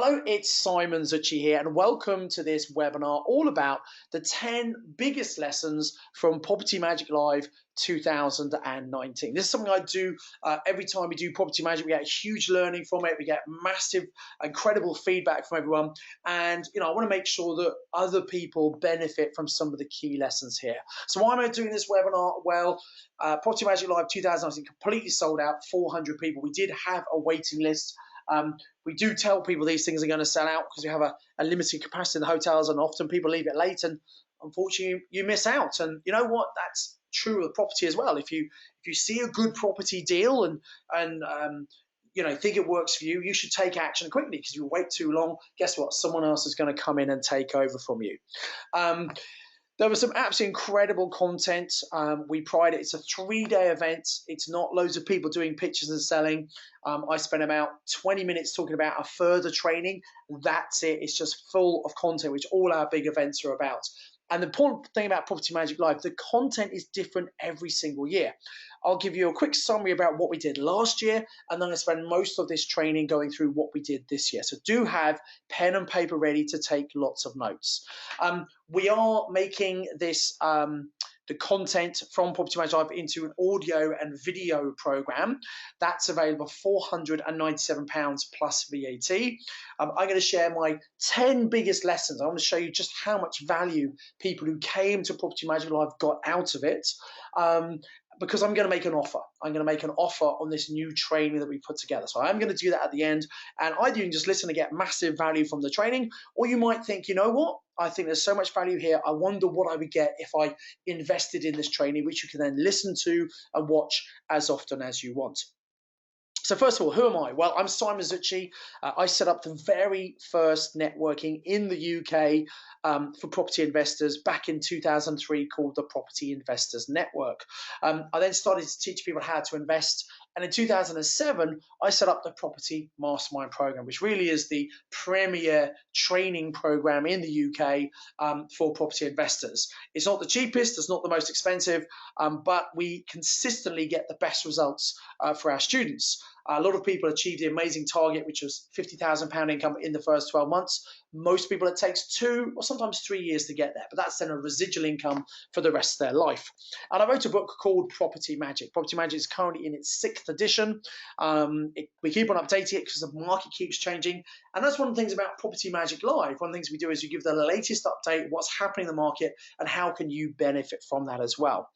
Hello, it's Simon Zucchi here, and welcome to this webinar all about the 10 biggest lessons from Property Magic Live 2019. This is something I do every time we do Property Magic. We get huge learning from it. We get massive, incredible feedback from everyone. And, I want to make sure that other people benefit from some of the key lessons here. So why am I doing this webinar? Well, Property Magic Live 2019 completely sold out, 400 people. We did have a waiting list. We do tell people these things are going to sell out because we have a limited capacity in the hotels, and often people leave it late, and unfortunately you miss out. And you know what? That's true of property as well. If you see a good property deal and think it works for you, you should take action quickly, because if you wait too long, guess what? Someone else is going to come in and take over from you. There was some absolutely incredible content. We pride it. It's a 3-day event. It's not loads of people doing pitches and selling. I spent about 20 minutes talking about a further training. That's it. It's just full of content, which all our big events are about. And the important thing about Property Magic Live, the content is different every single year. I'll give you a quick summary about what we did last year, and then I spend most of this training going through what we did this year. So do have pen and paper ready to take lots of notes. We are making this the content from Property Magic Live into an audio and video program. That's available £497 plus VAT. I'm going to share my 10 biggest lessons. I want to show you just how much value people who came to Property Magic Live got out of it. Because I'm going to make an offer. I'm going to make an offer on this new training that we put together. So I'm going to do that at the end. And either you can just listen to get massive value from the training, or you might think, you know what? I think there's so much value here. I wonder what I would get if I invested in this training, which you can then listen to and watch as often as you want. So first of all, who am I? Well, I'm Simon Zucchi. I set up the very first networking in the UK for property investors back in 2003, called the Property Investors Network. I then started to teach people how to invest. And in 2007, I set up the Property Mastermind program, which really is the premier training program in the UK for property investors. It's not the cheapest, it's not the most expensive, but we consistently get the best results for our students. A lot of people achieve the amazing target, which was £50,000 income in the first 12 months. Most people, it takes 2 or sometimes 3 years to get there, but that's then a residual income for the rest of their life. And I wrote a book called Property Magic. Property Magic is currently in its 6th edition. We keep on updating it because the market keeps changing. And that's one of the things about Property Magic Live. One of the things we do is you give the latest update, what's happening in the market, and how can you benefit from that as well.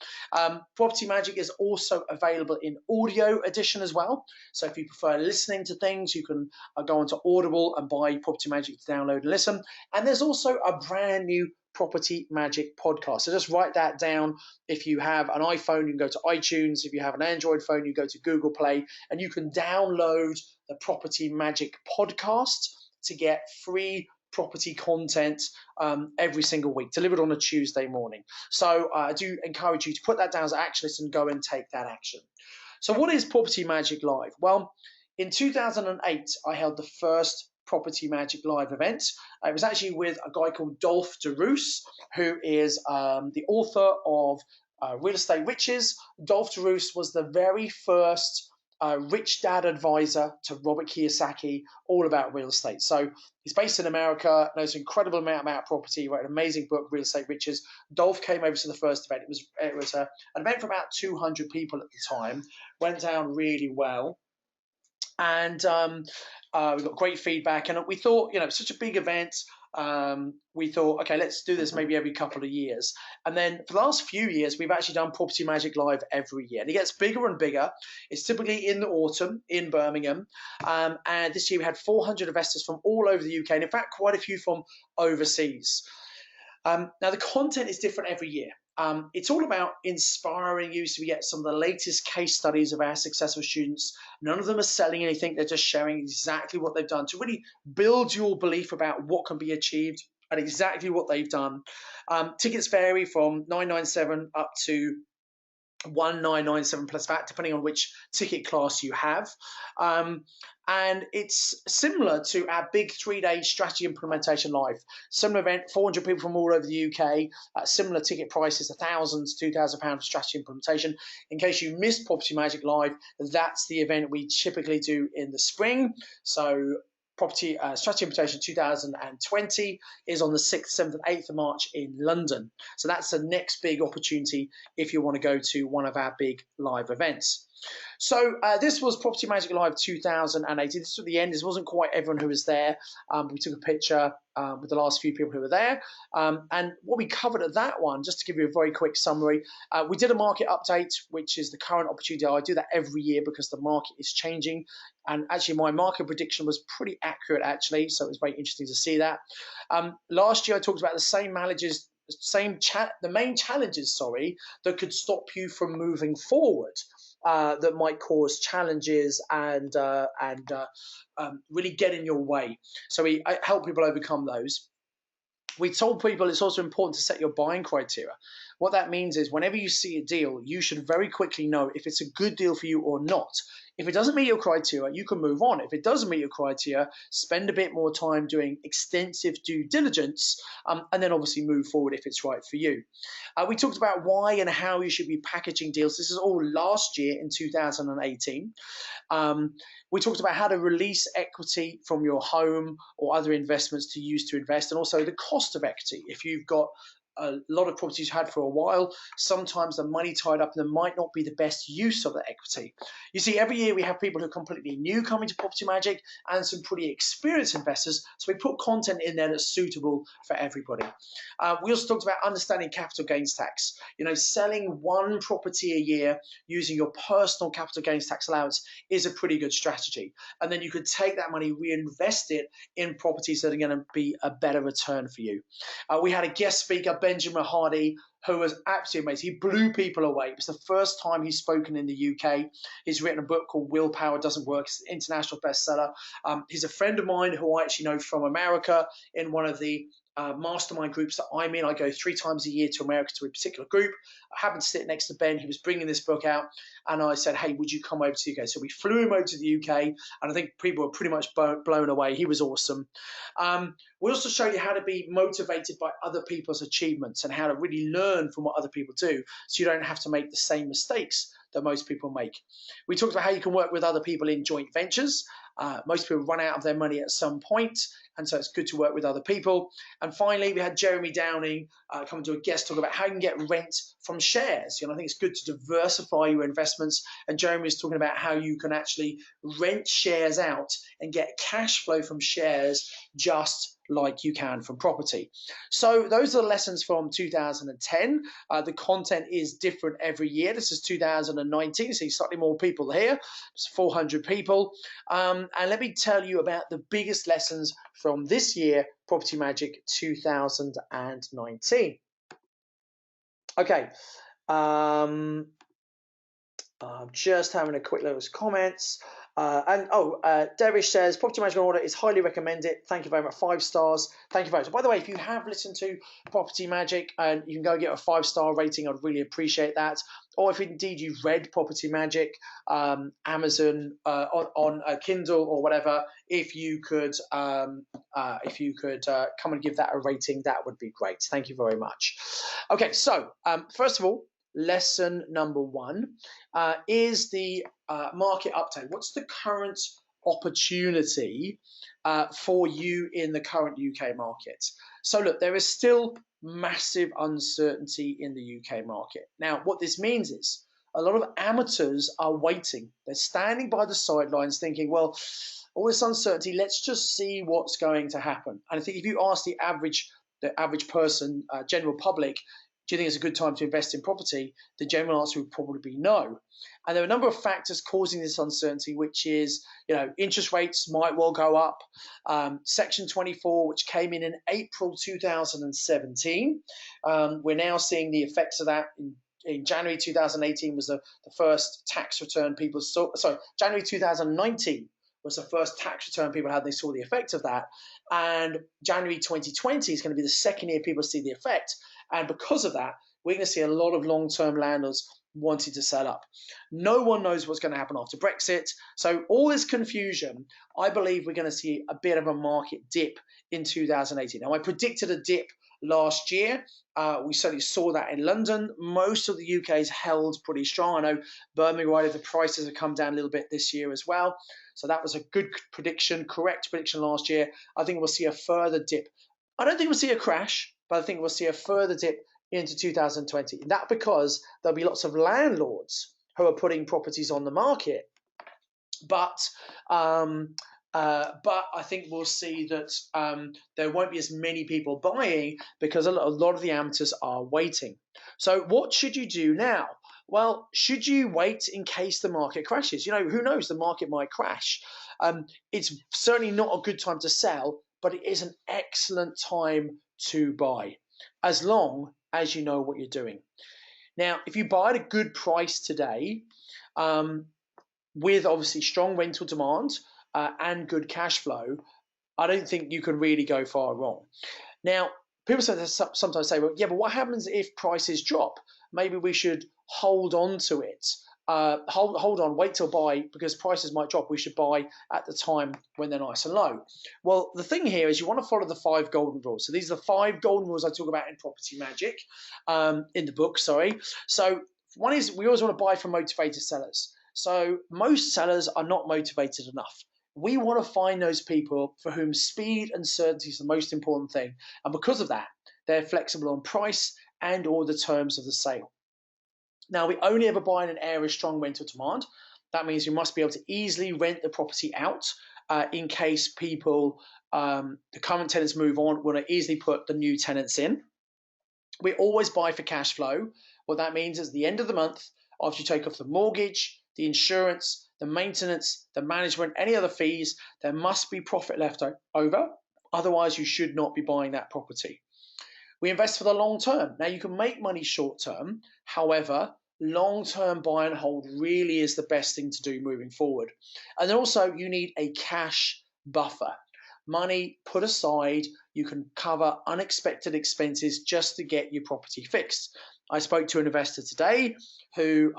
Property Magic is also available in audio edition as well. So if you prefer listening to things, you can go onto Audible and buy Property Magic to download and listen. And there's also a brand new Property Magic podcast. So just write that down. If you have an iPhone, you can go to iTunes. If you have an Android phone, you go to Google Play, and you can download the Property Magic podcast to get free property content every single week, delivered on a Tuesday morning. So I do encourage you to put that down as an action list and go and take that action. So what is Property Magic Live? Well, in 2008, I held the first Property Magic Live event. It was actually with a guy called Dolph DeRoos, who is the author of Real Estate Riches. Dolph DeRoos was the very first rich dad advisor to Robert Kiyosaki, all about real estate. So he's based in America, knows an incredible amount about property, wrote an amazing book, Real Estate Riches. Dolph came over to the first event. It was an event for about 200 people at the time, went down really well. And we got great feedback, and we thought, such a big event, we thought, okay, let's do this maybe every couple of years. And then for the last few years, we've actually done Property Magic Live every year, and it gets bigger and bigger. It's typically in the autumn in Birmingham, and this year we had 400 investors from all over the UK, and in fact quite a few from overseas. Now the content is different every year. It's all about inspiring you. So we get some of the latest case studies of our successful students. None of them are selling anything. They're just sharing exactly what they've done to really build your belief about what can be achieved and exactly what they've done. Tickets vary from $997 up to $1997 plus VAT, depending on which ticket class you have. And it's similar to our big 3-day strategy implementation live. Similar event, 400 people from all over the UK, similar ticket prices, £1,000 to £2,000 for strategy implementation. In case you missed Property Magic Live, that's the event we typically do in the spring. So Property Strategy Invitation 2020 is on the 6th, 7th, and 8th of March in London. So that's the next big opportunity if you want to go to one of our big live events. So this was Property Magic Live 2018. This was the end. This wasn't quite everyone who was there. We took a picture with the last few people who were there. And what we covered at that one, just to give you a very quick summary, we did a market update, which is the current opportunity. I do that every year because the market is changing. And actually, my market prediction was pretty accurate, actually. So it was very interesting to see that. Last year, I talked about the same managers, the main challenges, that could stop you from moving forward. That might cause challenges and really get in your way. So we help people overcome those. We told people it's also important to set your buying criteria. What that means is whenever you see a deal, you should very quickly know if it's a good deal for you or not. If it doesn't meet your criteria, you can move on. If it doesn't meet your criteria, spend a bit more time doing extensive due diligence, and then obviously move forward if it's right for you. We talked about why and how you should be packaging deals. This is all last year in 2018. We talked about how to release equity from your home or other investments to use to invest, and also the cost of equity. If you've got a lot of properties you had for a while, sometimes the money tied up in them might not be the best use of the equity. You see, every year we have people who are completely new coming to Property Magic and some pretty experienced investors, so we put content in there that's suitable for everybody. We also talked about understanding capital gains tax. You know, selling one property a year using your personal capital gains tax allowance is a pretty good strategy. And then you could take that money, reinvest it in properties that are going to be a better return for you. We had a guest speaker, Benjamin Hardy, who was absolutely amazing. He blew people away. It was the first time he's spoken in the UK. He's written a book called Willpower Doesn't Work. It's an international bestseller. He's a friend of mine who I actually know from America in one of the mastermind groups that I'm in. I go 3 times a year to America to a particular group. I happened to sit next to Ben. He was bringing this book out, and I said, hey, would you come over to the UK? So we flew him over to the UK, and I think people were pretty much blown away. He was awesome. We also showed you how to be motivated by other people's achievements and how to really learn from what other people do so you don't have to make the same mistakes that most people make. We talked about how you can work with other people in joint ventures. Most people run out of their money at some point, and so it's good to work with other people. And finally, we had Jeremy Downing come to a guest talk about how you can get rent from shares. You know, I think it's good to diversify your investments, and Jeremy is talking about how you can actually rent shares out and get cash flow from shares just like you can from property. So those are the lessons from 2010. The content is different every year. This is 2019, so slightly more people here. It's 400 people. And let me tell you about the biggest lessons from this year, Property Magic 2019. Okay. I'm just having a quick look at comments. Derish says, Property Management Order is highly recommended. Thank you very much. 5 stars. Thank you very much. By the way, if you have listened to Property Magic and you can go get a 5-star rating, I'd really appreciate that. Or if indeed you've read Property Magic, Amazon, on Kindle or whatever, if you could come and give that a rating, that would be great. Thank you very much. Okay, so first of all, lesson number 1 is the market update. What's the current opportunity for you in the current UK market? So look, there is still massive uncertainty in the UK market. Now, what this means is a lot of amateurs are waiting. They're standing by the sidelines thinking, well, all this uncertainty, let's just see what's going to happen. And I think if you ask the average person, general public, do you think it's a good time to invest in property? The general answer would probably be no. And there are a number of factors causing this uncertainty, which is, you know, interest rates might well go up. Section 24, which came in April 2017, we're now seeing the effects of that. In January 2018 was the first tax return people saw. Sorry, January 2019 was the first tax return people had. They saw the effect of that. And January 2020 is going to be the second year people see the effect. And because of that, we're going to see a lot of long-term landlords wanting to sell up. No one knows what's going to happen after Brexit. So all this confusion, I believe we're going to see a bit of a market dip in 2018. Now, I predicted a dip last year. We certainly saw that in London. Most of the UK is held pretty strong. I know Birmingham, the prices have come down a little bit this year as well. So that was a good prediction, correct prediction last year. I think we'll see a further dip. I don't think we'll see a crash, but I think we'll see a further dip into 2020. That because there'll be lots of landlords who are putting properties on the market. But I think we'll see that there won't be as many people buying because a lot of the amateurs are waiting. So what should you do now? Well, should you wait in case the market crashes? You know, who knows, the market might crash. It's certainly not a good time to sell, but it is an excellent time to buy, as long as you know what you're doing. Now, if you buy at a good price today, with obviously strong rental demand and good cash flow, I don't think you can really go far wrong. Now, people sometimes say, well, yeah, but what happens if prices drop? Maybe we should hold on to it. Hold on, wait till buy, because prices might drop. We should buy at the time when they're nice and low. Well, the thing here is you want to follow the 5 golden rules. So these are the 5 golden rules I talk about in Property Magic, in the book, sorry. So one is we always want to buy from motivated sellers. So most sellers are not motivated enough. We want to find those people for whom speed and certainty is the most important thing. And because of that, they're flexible on price and all the terms of the sale. Now, we only ever buy in an area of strong rental demand. That means we must be able to easily rent the property out in case people, the current tenants move on, we want to easily put the new tenants in. We always buy for cash flow. What that means is at the end of the month, after you take off the mortgage, the insurance, the maintenance, the management, any other fees, there must be profit left over. Otherwise, you should not be buying that property. We invest for the long term. Now, you can make money short term. However, long-term buy and hold really is the best thing to do moving forward. And then also, you need a cash buffer. Money put aside, you can cover unexpected expenses just to get your property fixed. I spoke to an investor today who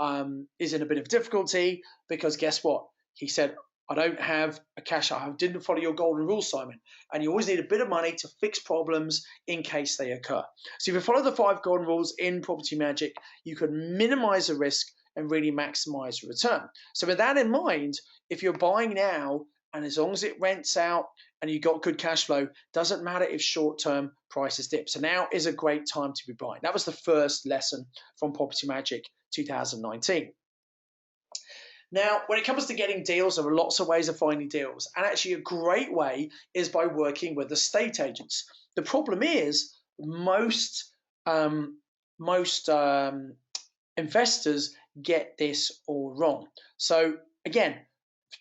is in a bit of difficulty because guess what? He said, I don't have a cash. I didn't follow your golden rule, Simon. And you always need a bit of money to fix problems in case they occur. So if you follow the 5 golden rules in Property Magic, you can minimize the risk and really maximize the return. So with that in mind, if you're buying now, and as long as it rents out and you got good cash flow, doesn't matter if short-term prices dip. So now is a great time to be buying. That was the first lesson from Property Magic 2019. Now, when it comes to getting deals, there are lots of ways of finding deals. And actually a great way is by working with estate agents. The problem is most investors get this all wrong. So again,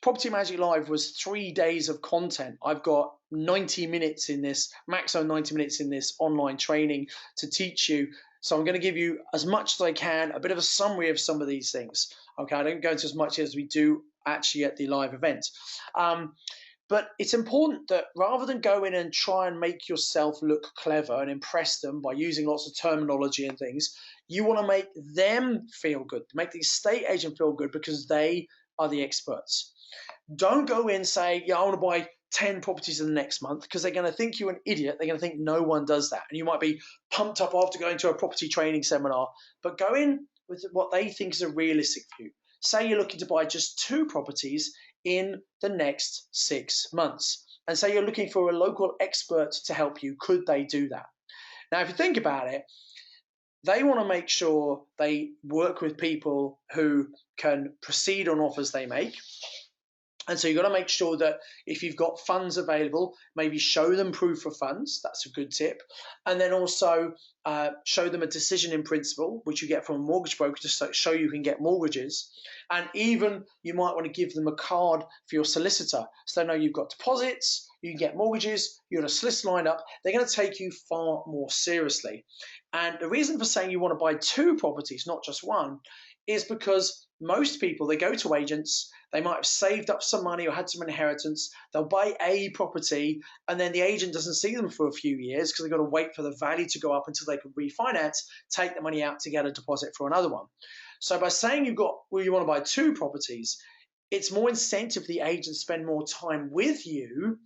Property Magic Live was 3 days of content. I've got 90 minutes in this, maximum 90 minutes in this online training to teach you. So I'm going to give you as much as I can, a bit of a summary of some of these things. Okay, I don't go into as much as we do actually at the live event. But it's important that rather than go in and try and make yourself look clever and impress them by using lots of terminology and things, you want to make them feel good, make the estate agent feel good because they are the experts. Don't go in and say, yeah, I want to buy 10 properties in the next month, because they're going to think you're an idiot. They're going to think no one does that. And you might be pumped up after going to a property training seminar, but go in with what they think is a realistic view. Say you're looking to buy just 2 properties in the next 6 months. And say you're looking for a local expert to help you. Could they do that? Now, if you think about it, they want to make sure they work with people who can proceed on offers they make. And so you've got to make sure that if you've got funds available, maybe show them proof of funds. That's a good tip. And then also show them a decision in principle, which you get from a mortgage broker to show you can get mortgages. And even you might want to give them a card for your solicitor. So they know you've got deposits, you can get mortgages, you're on a solicitor lined up. They're going to take you far more seriously. And the reason for saying you want to buy 2 properties, not just 1, is because most people, they go to agents, they might have saved up some money or had some inheritance, they'll buy a property, and then the agent doesn't see them for a few years because they've got to wait for the value to go up until they can refinance, take the money out to get a deposit for another one. So by saying you want to buy 2 properties, it's more incentive for the agent to spend more time with you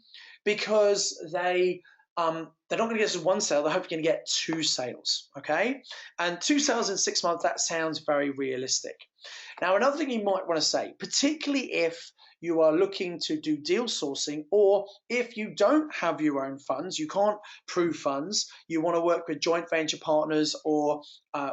because they they're not going to get just one sale, they're hoping to get 2 sales, okay? And 2 sales in 6 months, that sounds very realistic. Now, another thing you might want to say, particularly if you are looking to do deal sourcing, or if you don't have your own funds, you can't prove funds, you want to work with joint venture partners or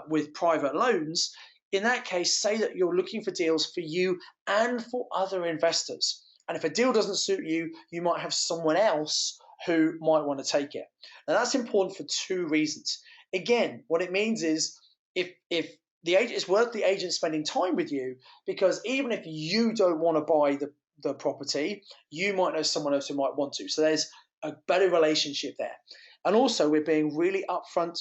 with private loans, in that case, say that you're looking for deals for you and for other investors. And if a deal doesn't suit you, you might have someone else who might want to take it. Now, that's important for 2 reasons. Again, what it means is if the agent, it's worth the agent spending time with you, because even if you don't want to buy the property, you might know someone else who might want to. So there's a better relationship there. And also, we're being really upfront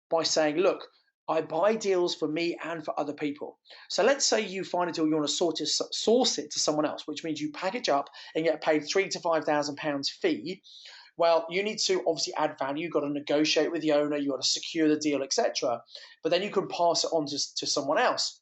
by saying, look, I buy deals for me and for other people. So let's say you find a deal, you want to source it to someone else, which means you package up and get paid £3,000 to £5,000 fee. Well, you need to obviously add value. You've got to negotiate with the owner. You've got to secure the deal, etc. But then you can pass it on to someone else.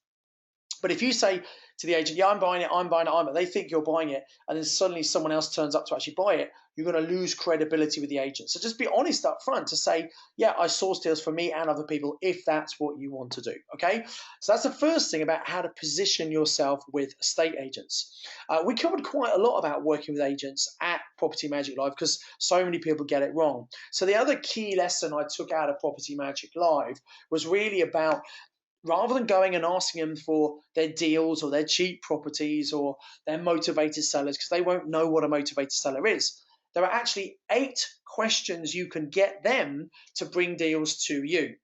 But if you say to the agent, yeah, I'm buying it, they think you're buying it, and then suddenly someone else turns up to actually buy it, you're going to lose credibility with the agent. So just be honest up front to say, yeah, I source deals for me and other people if that's what you want to do, okay? So that's the first thing about how to position yourself with estate agents. We covered quite a lot about working with agents at Property Magic Live because so many people get it wrong. So the other key lesson I took out of Property Magic Live was really about, rather than going and asking them for their deals or their cheap properties or their motivated sellers, because they won't know what a motivated seller is, there are actually 8 questions you can get them to bring deals to you.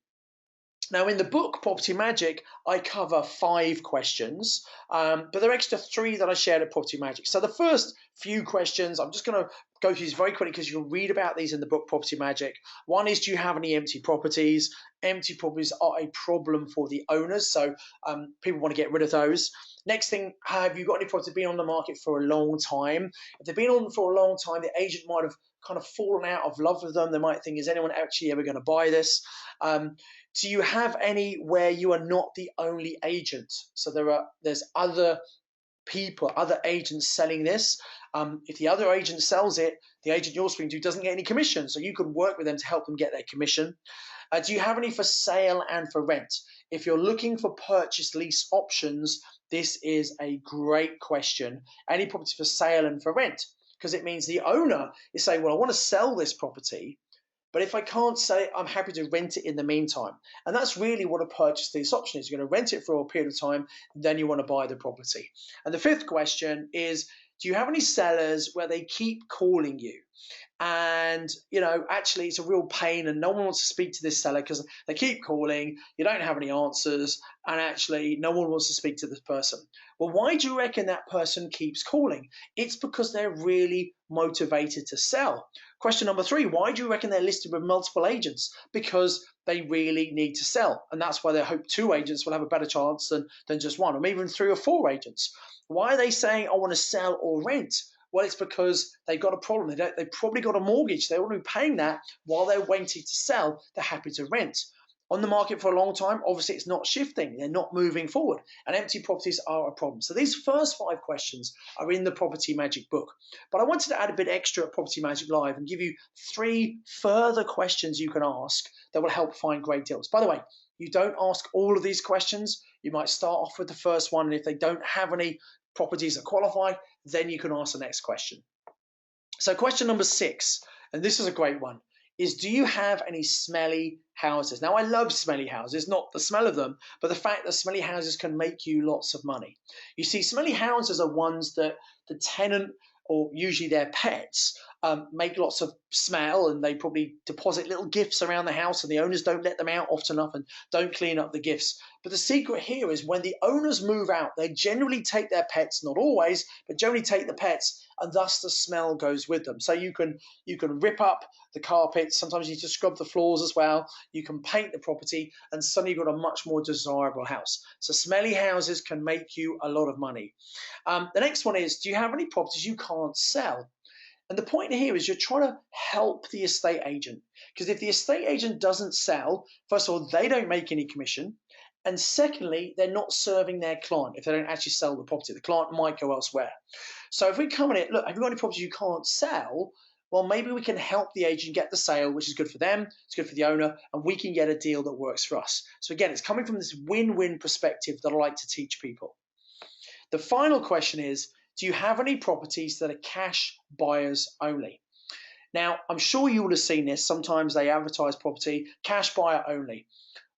Now, in the book Property Magic, I cover 5 questions, but there are extra 3 that I shared at Property Magic. So the first few questions, I'm just going to go through these very quickly because you'll read about these in the book Property Magic. One is, do you have any empty properties? Empty properties are a problem for the owners, so people want to get rid of those. Next thing, have you got any properties been on the market for a long time? If they've been on for a long time, the agent might have kind of fallen out of love with them. They might think, is anyone actually ever going to buy this? Do you have any where you are not the only agent? So there's other people, other agents selling this. If the other agent sells it, the agent you're speaking to doesn't get any commission, so you can work with them to help them get their commission. Do you have any for sale and for rent? If you're looking for purchase lease options, this is a great question. Any property for sale and for rent? Because it means the owner is saying, well, I want to sell this property, but if I can't sell it, I'm happy to rent it in the meantime. And that's really what a purchase lease option is. You're going to rent it for a period of time, then you want to buy the property. And the 5th question is, do you have any sellers where they keep calling you? And, actually it's a real pain and no one wants to speak to this seller because they keep calling, you don't have any answers, and actually no one wants to speak to this person. Well, why do you reckon that person keeps calling? It's because they're really motivated to sell. Question number 3, why do you reckon they're listed with multiple agents? Because they really need to sell. And that's why they hope 2 agents will have a better chance than just one, or maybe even 3 or 4 agents. Why are they saying, I want to sell or rent? Well, it's because they've got a problem. They've probably got a mortgage. They want to be paying that while they're waiting to sell. They're happy to rent. On the market for a long time, obviously it's not shifting. They're not moving forward. And empty properties are a problem. So these first 5 questions are in the Property Magic book. But I wanted to add a bit extra at Property Magic Live and give you 3 further questions you can ask that will help find great deals. By the way, you don't ask all of these questions. You might start off with the first one, and if they don't have any properties that qualify, then you can ask the next question. So question number 6, and this is a great one, is, do you have any smelly houses? Now, I love smelly houses, not the smell of them, but the fact that smelly houses can make you lots of money. You see, smelly houses are ones that the tenant, or usually their pets, make lots of smell, and they probably deposit little gifts around the house, and the owners don't let them out often enough and don't clean up the gifts. But the secret here is, when the owners move out, they generally take their pets, not always, but generally take the pets, and thus the smell goes with them. So you can rip up the carpets, sometimes you need to scrub the floors as well, you can paint the property, and suddenly you've got a much more desirable house. So smelly houses can make you a lot of money. The next one is, do you have any properties you can't sell? And the point here is, you're trying to help the estate agent, because if the estate agent doesn't sell, first of all, they don't make any commission, and secondly, they're not serving their client. If they don't actually sell the property, the client might go elsewhere. So if we come in it, look, have you got any properties you can't sell? well, maybe we can help the agent get the sale, which is good for them, it's good for the owner, and we can get a deal that works for us. So again, it's coming from this win-win perspective that I like to teach people. The final question is, do you have any properties that are cash buyers only? Now, I'm sure you will have seen this. Sometimes they advertise property, cash buyer only.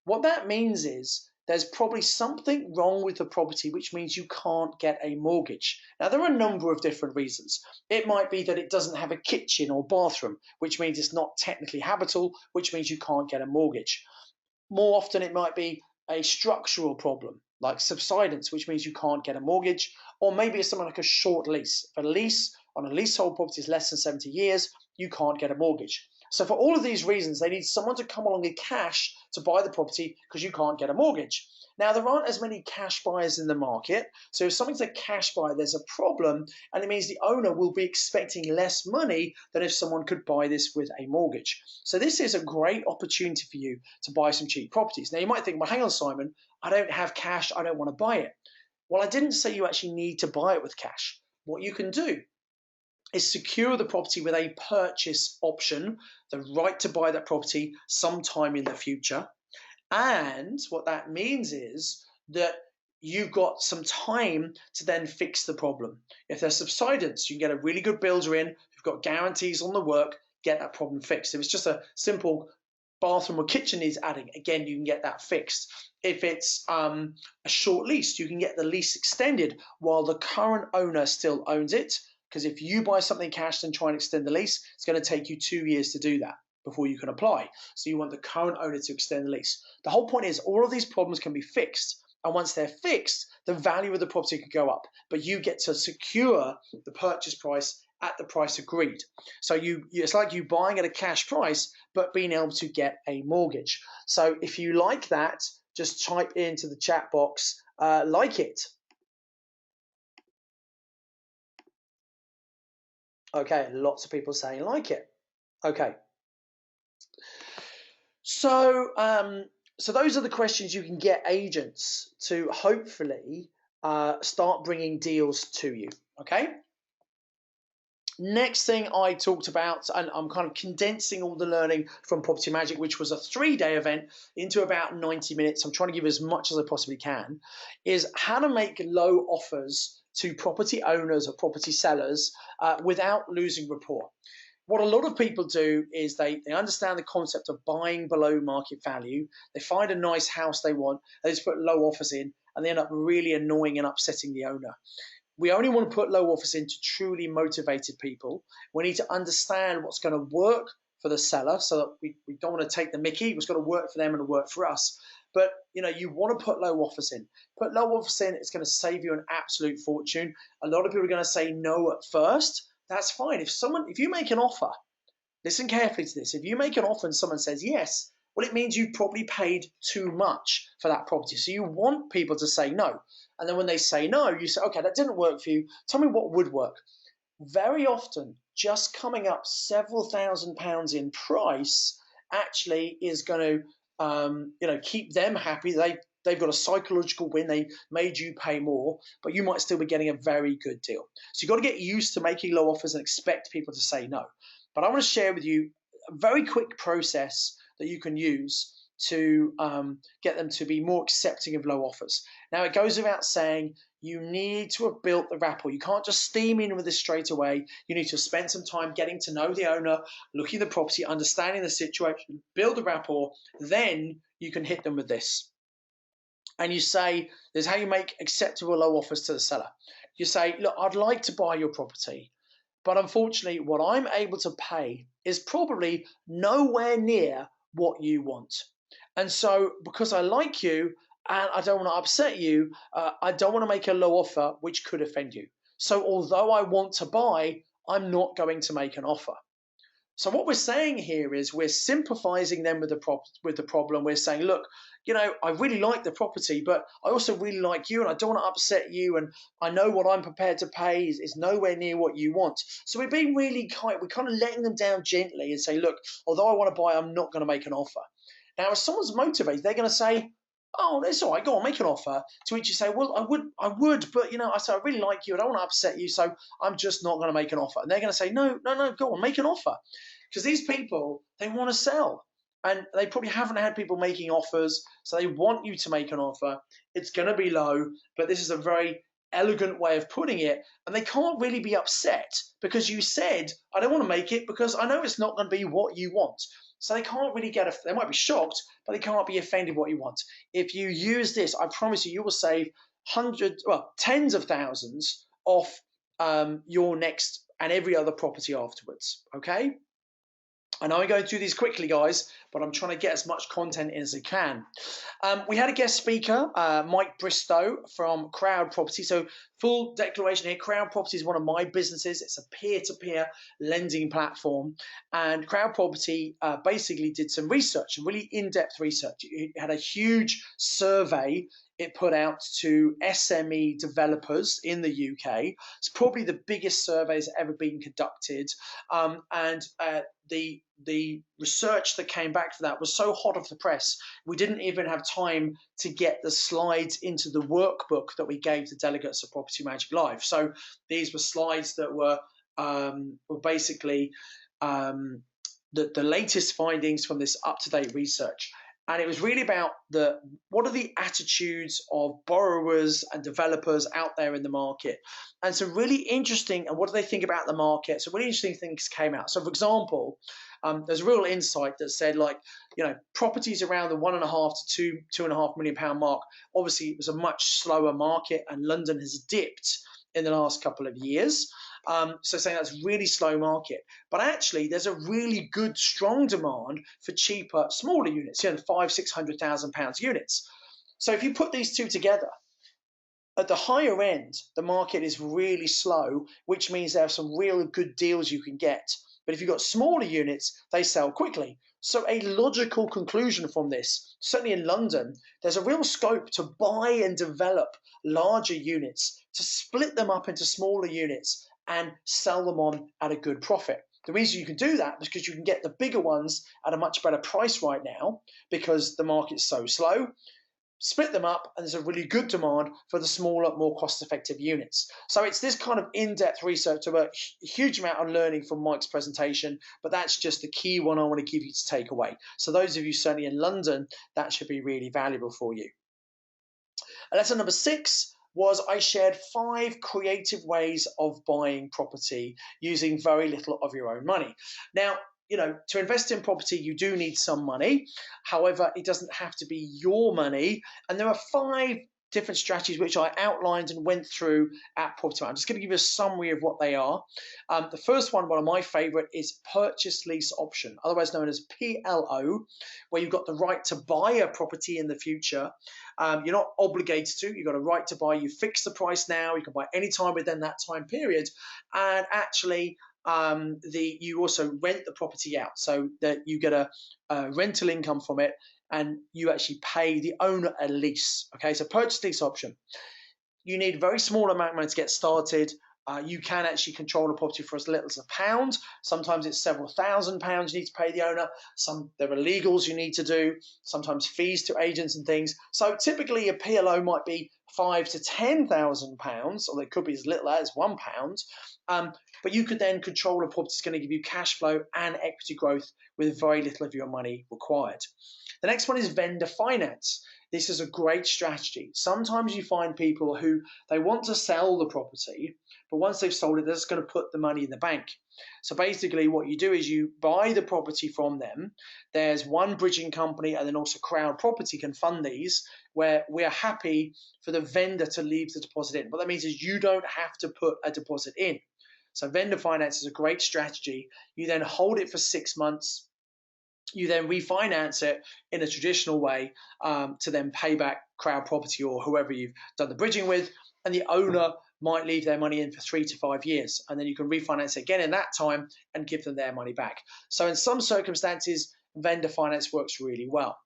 What that means is there's probably something wrong with the property, which means you can't get a mortgage. Now, there are a number of different reasons. It might be that it doesn't have a kitchen or bathroom, which means it's not technically habitable, which means you can't get a mortgage. More often, it might be a structural problem, like subsidence, which means you can't get a mortgage, or maybe it's something like a short lease. If a lease on a leasehold property is less than 70 years, you can't get a mortgage. So for all of these reasons, they need someone to come along with cash to buy the property because you can't get a mortgage. Now, there aren't as many cash buyers in the market. So if something's a cash buy, there's a problem, and it means the owner will be expecting less money than if someone could buy this with a mortgage. So this is a great opportunity for you to buy some cheap properties. Now, you might think, well, hang on, Simon, I don't have cash. I don't want to buy it. Well, I didn't say you actually need to buy it with cash. What you can do is secure the property with a purchase option, the right to buy that property sometime in the future. And what that means is that you've got some time to then fix the problem. If there's subsidence, you can get a really good builder in, you've got guarantees on the work, get that problem fixed. If it's just a simple bathroom or kitchen needs adding, again, you can get that fixed. If it's a short lease, you can get the lease extended while the current owner still owns it. Because if you buy something cash and try and extend the lease, it's going to take you 2 years to do that before you can apply. So you want the current owner to extend the lease. The whole point is all of these problems can be fixed. And once they're fixed, the value of the property could go up. But you get to secure the purchase price at the price agreed. So it's like you buying at a cash price, but being able to get a mortgage. So if you like that, just type into the chat box, like it. Okay, lots of people saying like it. Okay. So those are the questions you can get agents to hopefully start bringing deals to you. Okay. Next thing I talked about, and I'm kind of condensing all the learning from Property Magic, which was a 3-day event, into about 90 minutes. I'm trying to give as much as I possibly can, is how to make low offers to property owners or property sellers without losing rapport. What a lot of people do is they understand the concept of buying below market value. They find a nice house they want, they just put low offers in, and they end up really annoying and upsetting the owner. We only want to put low offers into truly motivated people. We need to understand what's going to work for the seller so that we don't want to take the mickey. It's got to work for them and work for us. But you want to put low offers in. Put low offers in, it's going to save you an absolute fortune. A lot of people are going to say no at first. That's fine. If you make an offer, listen carefully to this. If you make an offer and someone says yes, well, it means you probably paid too much for that property. So you want people to say no. And then when they say no, you say, okay, that didn't work for you. Tell me what would work. Very often, just coming up several £1,000s in price actually is going to, keep them happy. They've got a psychological win. They made you pay more, but you might still be getting a very good deal. So you've got to get used to making low offers and expect people to say no. But I want to share with you a very quick process that you can use to get them to be more accepting of low offers. Now, it goes without saying, you need to have built the rapport. You can't just steam in with this straight away. You need to spend some time getting to know the owner, looking at the property, understanding the situation, build the rapport. Then you can hit them with this. And you say, this is how you make acceptable low offers to the seller. You say, look, I'd like to buy your property, but unfortunately, what I'm able to pay is probably nowhere near what you want. And so because I like you and I don't want to upset you, I don't want to make a low offer which could offend you. So although I want to buy, I'm not going to make an offer. So what we're saying here is we're sympathizing them with the problem. We're saying, look, I really like the property, but I also really like you and I don't want to upset you. And I know what I'm prepared to pay is nowhere near what you want. So we're being really kind. We're kind of letting them down gently and say, look, although I want to buy, I'm not going to make an offer. Now, if someone's motivated, they're going to say, oh, it's all right, go on, make an offer. To which you say, well, I would, but I say, I really like you, I don't want to upset you, so I'm just not going to make an offer. And they're going to say, no, go on, make an offer. Because these people, they want to sell. And they probably haven't had people making offers, so they want you to make an offer. It's going to be low, but this is a very elegant way of putting it. And they can't really be upset because you said, I don't want to make it because I know it's not going to be what you want. So they can't really they might be shocked, but they can't be offended what you want. If you use this, I promise you will save tens of thousands off your next and every other property afterwards, okay? I know I'm going through these quickly, guys, but I'm trying to get as much content in as I can. We had a guest speaker, Mike Bristow from Crowd Property. So full declaration here, Crowd Property is one of my businesses. It's a peer-to-peer lending platform. And Crowd Property basically did some research, really in-depth research. It had a huge survey it put out to SME developers in the UK. It's probably the biggest survey that's ever been conducted. The research that came back for that was so hot off the press, we didn't even have time to get the slides into the workbook that we gave the delegates of Property Magic Live. So these were slides that were basically the latest findings from this up-to-date research. And it was really about what are the attitudes of borrowers and developers out there in the market. And some really interesting, and what do they think about the market? So really interesting things came out. So for example, there's a real insight that said, like, properties around the £1.5 to £2.5 million mark. Obviously, it was a much slower market, and London has dipped in the last couple of years. So saying that's a really slow market. But actually, there's a really good, strong demand for cheaper, smaller units, £500,000-600,000 units. So if you put these two together, at the higher end, the market is really slow, which means there are some real good deals you can get. But if you've got smaller units, they sell quickly. So a logical conclusion from this, certainly in London, there's a real scope to buy and develop larger units, to split them up into smaller units and sell them on at a good profit. The reason you can do that is because you can get the bigger ones at a much better price right now because the market's so slow. Split them up, and there's a really good demand for the smaller, more cost-effective units. So it's this kind of in-depth research of a huge amount of learning from Mike's presentation, but that's just the key one I want to give you to take away. So those of you certainly in London, that should be really valuable for you. Lesson number 6 was I shared 5 creative ways of buying property using very little of your own money. Now, to invest in property, you do need some money. However, it doesn't have to be your money. And there are 5 different strategies which I outlined and went through at Property. I'm just going to give you a summary of what they are. The first one of my favorite, is purchase lease option, otherwise known as PLO, where you've got the right to buy a property in the future. You're not obligated to. You've got a right to buy. You fix the price now. You can buy any time within that time period. And actually, you also rent the property out, so that you get a rental income from it, and you actually pay the owner a lease. Okay, so purchase lease option. You need a very small amount of money to get started. You can actually control a property for as little as £1. Sometimes it's several £1,000s you need to pay the owner. There are legals you need to do. Sometimes fees to agents and things. So typically a PLO might be £5,000 to £10,000, or it could be as little as £1. But you could then control a property that's going to give you cash flow and equity growth with very little of your money required. The next one is vendor finance. This is a great strategy. Sometimes you find people who they want to sell the property, but once they've sold it, they're just going to put the money in the bank. So basically what you do is you buy the property from them. There's one bridging company, and then also Crowd Property can fund these, where we're happy for the vendor to leave the deposit in. What that means is you don't have to put a deposit in. So vendor finance is a great strategy. You then hold it for 6 months. You then refinance it in a traditional way to then pay back Crowd Property or whoever you've done the bridging with, and the owner might leave their money in for 3 to 5 years, and then you can refinance it again in that time and give them their money back. So in some circumstances, vendor finance works really well.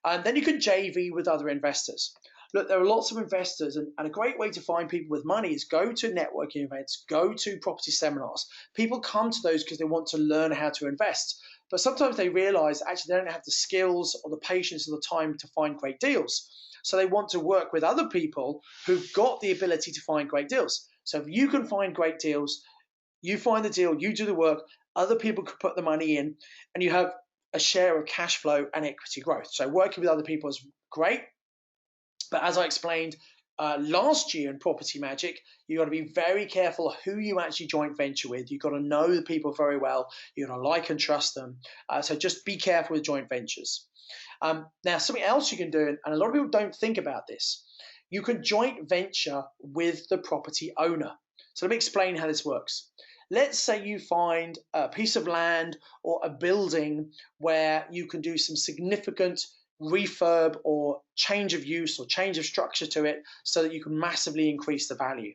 And then you can JV with other investors. Look, there are lots of investors, and a great way to find people with money is go to networking events, go to property seminars. People come to those because they want to learn how to invest. But sometimes they realize actually they don't have the skills or the patience or the time to find great deals. So they want to work with other people who've got the ability to find great deals. So if you can find great deals, you find the deal, you do the work, other people could put the money in, and you have a share of cash flow and equity growth. So working with other people is great. But as I explained last year in Property Magic, you've got to be very careful who you actually joint venture with. You've got to know the people very well. You've got to like and trust them. So just be careful with joint ventures. Now, something else you can do, and a lot of people don't think about this, you can joint venture with the property owner. So let me explain how this works. Let's say you find a piece of land or a building where you can do some significant refurb or change of use or change of structure to it so that you can massively increase the value.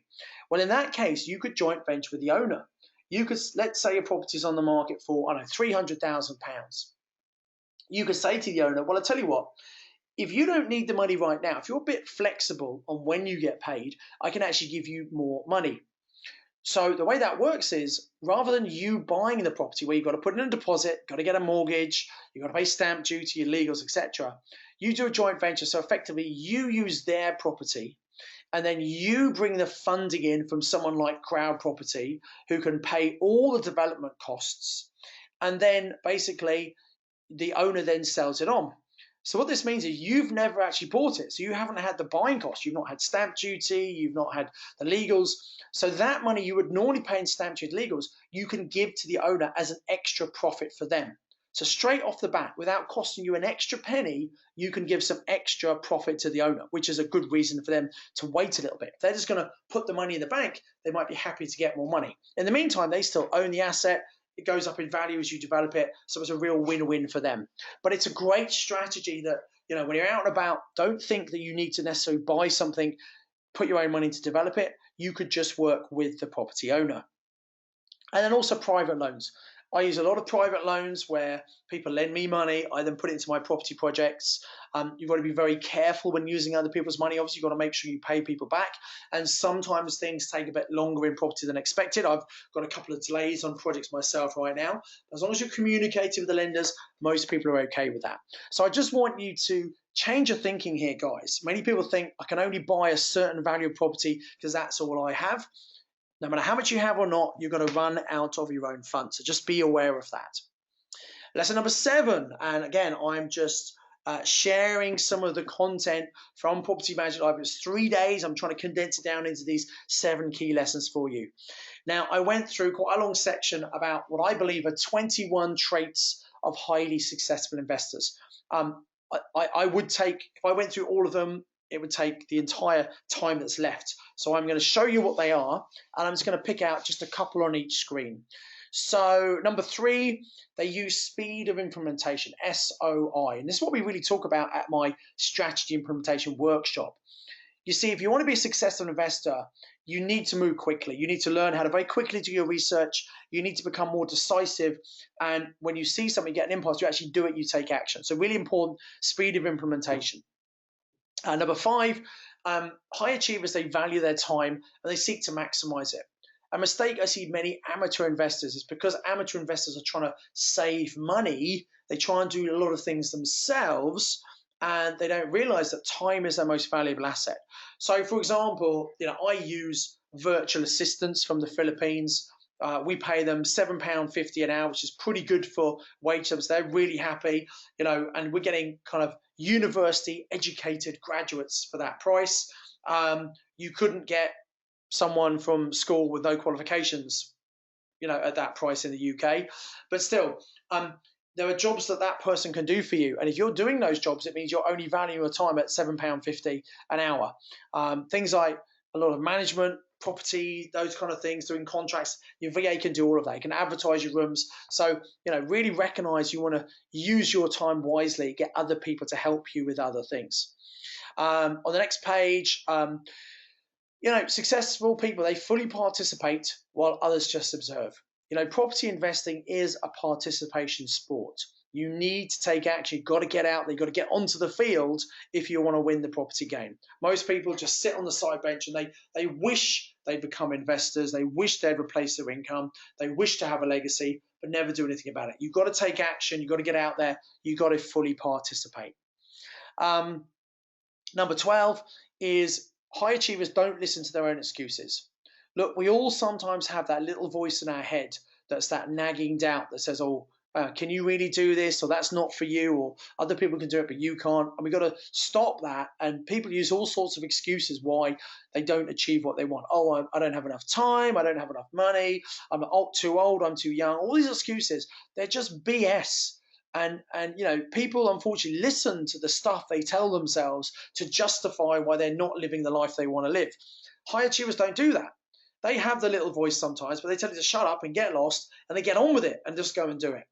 Well, in that case, you could joint venture with the owner. You could, let's say your property is on the market for, I don't know, £300,000. You could say to the owner, well, I'll tell you what, if you don't need the money right now, if you're a bit flexible on when you get paid, I can actually give you more money. So the way that works is, rather than you buying the property where you've got to put in a deposit, got to get a mortgage, you've got to pay stamp duty, your legals, etc., you do a joint venture. So effectively, you use their property, and then you bring the funding in from someone like Crowd Property, who can pay all the development costs, and then basically the owner then sells it on. So what this means is you've never actually bought it. So you haven't had the buying cost. You've not had stamp duty. You've not had the legals. So that money you would normally pay in stamp duty legals, you can give to the owner as an extra profit for them. So straight off the bat, without costing you an extra penny, you can give some extra profit to the owner, which is a good reason for them to wait a little bit. If they're just going to put the money in the bank, they might be happy to get more money. In the meantime, they still own the asset. It goes up in value as you develop it, so it's a real win-win for them. But it's a great strategy that, you know, when you're out and about, don't think that you need to necessarily buy something, put your own money to develop it. You could just work with the property owner. And then also private loans. I use a lot of private loans where people lend me money. I then put it into my property projects. You've got to be very careful when using other people's money. Obviously, you've got to make sure you pay people back. And sometimes things take a bit longer in property than expected. I've got a couple of delays on projects myself right now. As long as you're communicating with the lenders, most people are okay with that. So I just want you to change your thinking here, guys. Many people think I can only buy a certain value of property because that's all I have. No matter how much you have or not, you're going to run out of your own funds. So just be aware of that. Lesson number 7, and again, I'm just sharing some of the content from Property Magic Live. It's 3 days. I'm trying to condense it down into these 7 key lessons for you. Now, I went through quite a long section about what I believe are 21 traits of highly successful investors. I would take, if I went through all of them, it would take the entire time that's left. So I'm going to show you what they are, and I'm just going to pick out just a couple on each screen. So number 3, they use speed of implementation, SOI. And this is what we really talk about at my strategy implementation workshop. You see, if you want to be a successful investor, you need to move quickly. You need to learn how to very quickly do your research. You need to become more decisive. And when you see something, you get an impulse, you actually do it, you take action. So really important, speed of implementation. Number 5, high achievers, they value their time and they seek to maximize it. A mistake I see many amateur investors is because amateur investors are trying to save money, they try and do a lot of things themselves and they don't realize that time is their most valuable asset. So for example, I use virtual assistants from the Philippines. We pay them £7.50 an hour, which is pretty good for wage subs. They're really happy, and we're getting kind of university educated graduates for that price. You couldn't get someone from school with no qualifications, at that price in the UK. But still, there are jobs that person can do for you. And if you're doing those jobs, it means you're only valuing your time at £7.50 an hour. Things like a lot of management, property, those kind of things, doing contracts, your VA can do all of that. You can advertise your rooms. So, really recognize you want to use your time wisely, get other people to help you with other things. On the next page, successful people, they fully participate while others just observe. Property investing is a participation sport. You need to take action. You've got to get out there. You've got to get onto the field if you want to win the property game. Most people just sit on the side bench and they wish they'd become investors. They wish they'd replace their income. They wish to have a legacy, but never do anything about it. You've got to take action. You've got to get out there. You've got to fully participate. Number 12 is high achievers don't listen to their own excuses. Look, we all sometimes have that little voice in our head that's that nagging doubt that says, oh, can you really do this? Or that's not for you, or other people can do it, but you can't. And we've got to stop that. And people use all sorts of excuses why they don't achieve what they want. Oh, I don't have enough time. I don't have enough money. I'm too old. I'm too young. All these excuses, they're just BS. And you know, people unfortunately listen to the stuff they tell themselves to justify why they're not living the life they want to live. High achievers don't do that. They have the little voice sometimes, but they tell you to shut up and get lost, and they get on with it and just go and do it.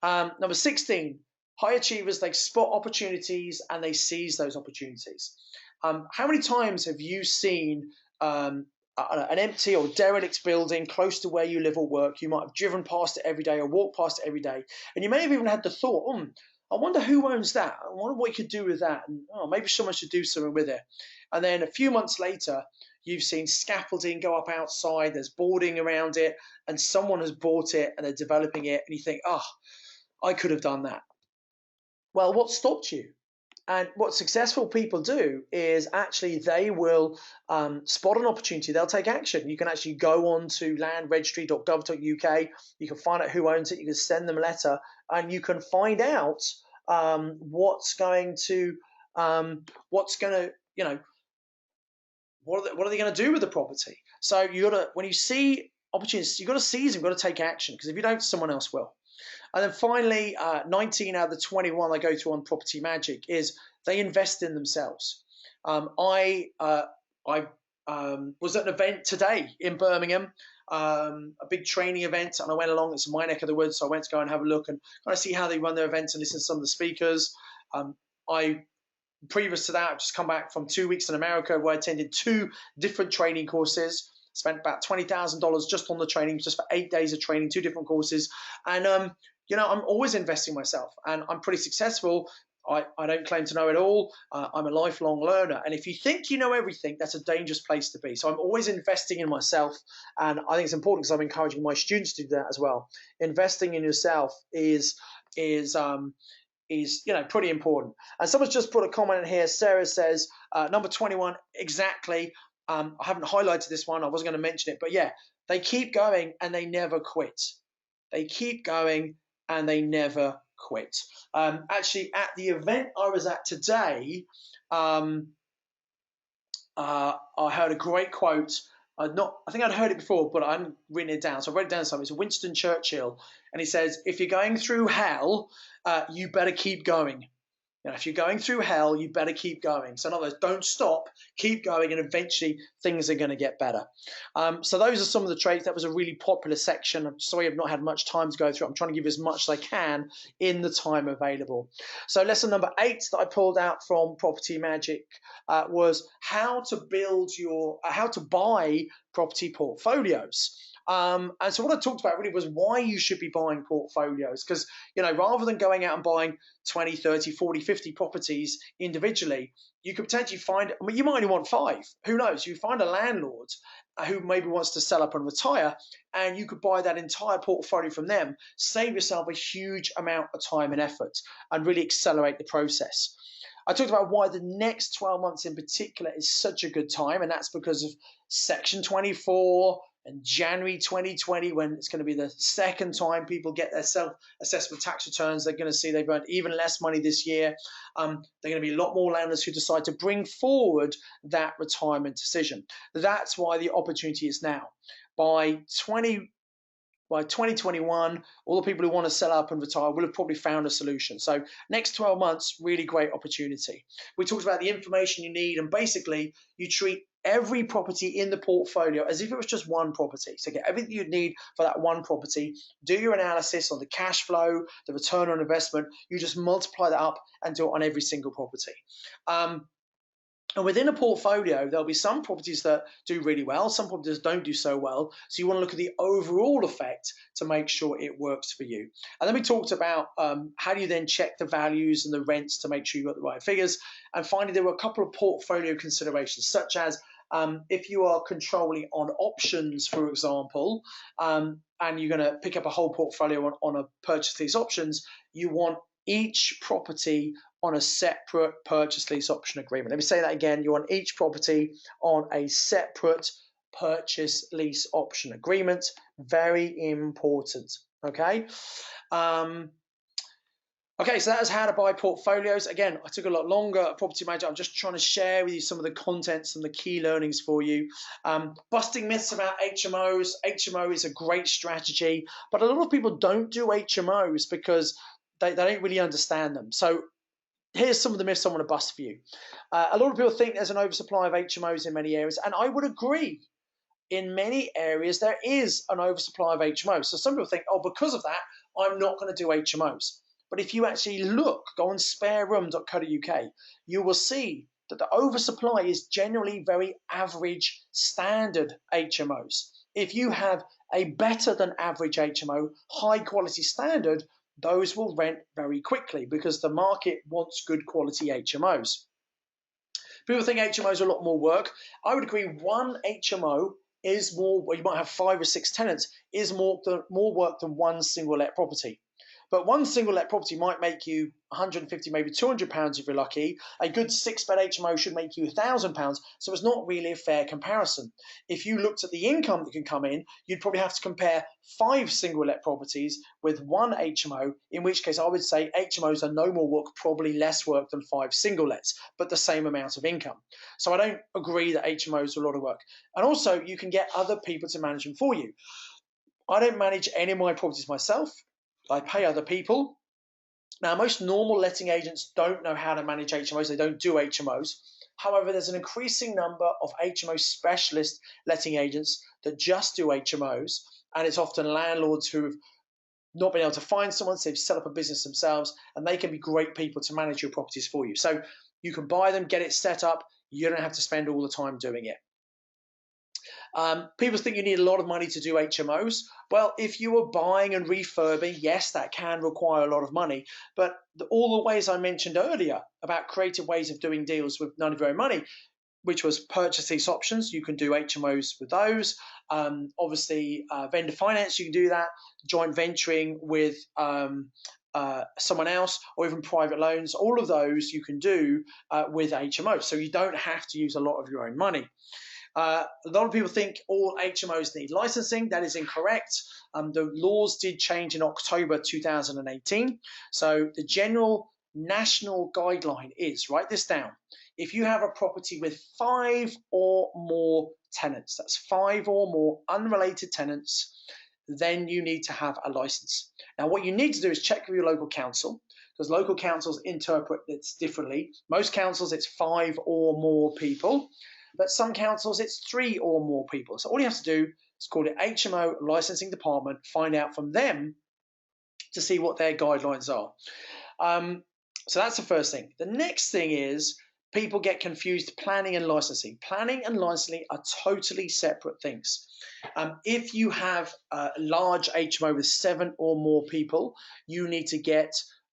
Number 16, high achievers, they spot opportunities and they seize those opportunities. How many times have you seen an empty or derelict building close to where you live or work? You might have driven past it every day or walked past it every day, and you may have even had the thought, I wonder who owns that. I wonder what you could do with that. And maybe someone should do something with it. And then a few months later, you've seen scaffolding go up outside, there's boarding around it, and someone has bought it and they're developing it, and you think, I could have done that. Well, what stopped you? And what successful people do is actually they will spot an opportunity, they'll take action. You can actually go on to landregistry.gov.uk, you can find out who owns it, you can send them a letter, and you can find out what are they going to do with the property. So when you see opportunities, you've got to seize them, you've got to take action, because if you don't, someone else will. And then finally, 19 out of the 21 I go through on Property Magic is they invest in themselves. I was at an event today in Birmingham, a big training event, and I went along. It's my neck of the woods, so I went to go and have a look and kind of see how they run their events and listen to some of the speakers. Previous to that, I've just come back from 2 weeks in America where I attended 2 different training courses. Spent about $20,000 just on the training, just for 8 days of training, 2 different courses. And I'm always investing myself, and I'm pretty successful. I don't claim to know it all. I'm a lifelong learner, and if you think you know everything, that's a dangerous place to be. So I'm always investing in myself, and I think it's important because I'm encouraging my students to do that as well. Investing in yourself is pretty important. And someone's just put a comment in here. Sarah says, number 21, exactly. I haven't highlighted this one. I wasn't going to mention it, but yeah, they keep going and they never quit. They keep going and they never quit. Actually, at the event I was at today, I heard a great quote. I think I'd heard it before, but I hadn't written it down. So I wrote it down somewhere. It's Winston Churchill, and he says, if you're going through hell, you better keep going. If you're going through hell, you better keep going. So in other words, don't stop, keep going, and eventually things are going to get better. So those are some of the traits. That was a really popular section. I'm sorry I've not had much time to go through. I'm trying to give as much as I can in the time available. So lesson number 8 that I pulled out from Property Magic was how to buy property portfolios. And so what I talked about really was why you should be buying portfolios, because rather than going out and buying 20, 30, 40, 50 properties individually, you could potentially find, you might only want 5, who knows, you find a landlord who maybe wants to sell up and retire, and you could buy that entire portfolio from them, save yourself a huge amount of time and effort, and really accelerate the process. I talked about why the next 12 months in particular is such a good time, and that's because of Section 24 and January 2020, when it's going to be the second time people get their self-assessment tax returns. They're going to see they've earned even less money this year. There are going to be a lot more landlords who decide to bring forward that retirement decision. That's why the opportunity is now. By 2021, all the people who want to sell up and retire will have probably found a solution. So next 12 months, really great opportunity. We talked about the information you need, and basically you treat every property in the portfolio as if it was just one property. So get everything you'd need for that one property, do your analysis on the cash flow, the return on investment, you just multiply that up and do it on every single property. And within a portfolio, there'll be some properties that do really well, some properties don't do so well. So you want to look at the overall effect to make sure it works for you. And then we talked about how do you then check the values and the rents to make sure you've got the right figures. And finally, there were a couple of portfolio considerations, such as if you are controlling on options, for example, and you're going to pick up a whole portfolio on a purchase of these options, you want each property on a separate purchase lease option agreement. Let me say that again. You want each property on a separate purchase lease option agreement. Very important. Okay. Okay, so that is how to buy portfolios. Again, I took a lot longer at Property Manager. I'm just trying to share with you some of the contents and the key learnings for you. Busting myths about HMOs. HMO is a great strategy, but a lot of people don't do HMOs because they don't really understand them. So here's some of the myths I want to bust for you. A lot of people think there's an oversupply of HMOs in many areas, and I would agree. In many areas, there is an oversupply of HMOs. So some people think, oh, because of that, I'm not going to do HMOs. But if you actually look, go on spareroom.co.uk, you will see that the oversupply is generally very average standard HMOs. If you have a better than average HMO, high quality standard, those will rent very quickly because the market wants good quality HMOs. People think HMOs are a lot more work. I would agree one HMO is more, well, you might have 5 or 6 tenants, is more work than one single let property. But one single let property might make you 150, maybe £200 if you're lucky. A good 6-bed HMO should make you £1,000. So it's not really a fair comparison. If you looked at the income that can come in, you'd probably have to compare 5 single let properties with one HMO, in which case I would say HMOs are no more work, probably less work than 5 single lets, but the same amount of income. So I don't agree that HMOs are a lot of work. And also you can get other people to manage them for you. I don't manage any of my properties myself. I pay other people. Now, most normal letting agents don't know how to manage HMOs. They don't do HMOs. However, there's an increasing number of HMO specialist letting agents that just do HMOs. And it's often landlords who've not been able to find someone, so they've set up a business themselves, and they can be great people to manage your properties for you. So you can buy them, get it set up. You don't have to spend all the time doing it. People think you need a lot of money to do HMOs. Well, if you are buying and refurbing, yes, that can require a lot of money. But all the ways I mentioned earlier about creative ways of doing deals with none of your own money, which was purchase lease options, you can do HMOs with those. Obviously, vendor finance, you can do that. Joint venturing with someone else, or even private loans, all of those you can do with HMOs. So you don't have to use a lot of your own money. A lot of people think all HMOs need licensing. That is incorrect. The laws did change in October 2018. So the general national guideline is, write this down, if you have a property with 5 or more tenants, that's 5 or more unrelated tenants, then you need to have a license. Now, what you need to do is check with your local council, because local councils interpret it differently. Most councils, it's 5 or more people. But some councils, it's 3 or more people. So all you have to do is call it HMO licensing department, find out from them to see what their guidelines are. So that's the first thing. The next thing is people get confused planning and licensing. Planning and licensing are totally separate things. If you have a large HMO with 7 or more people, you need to get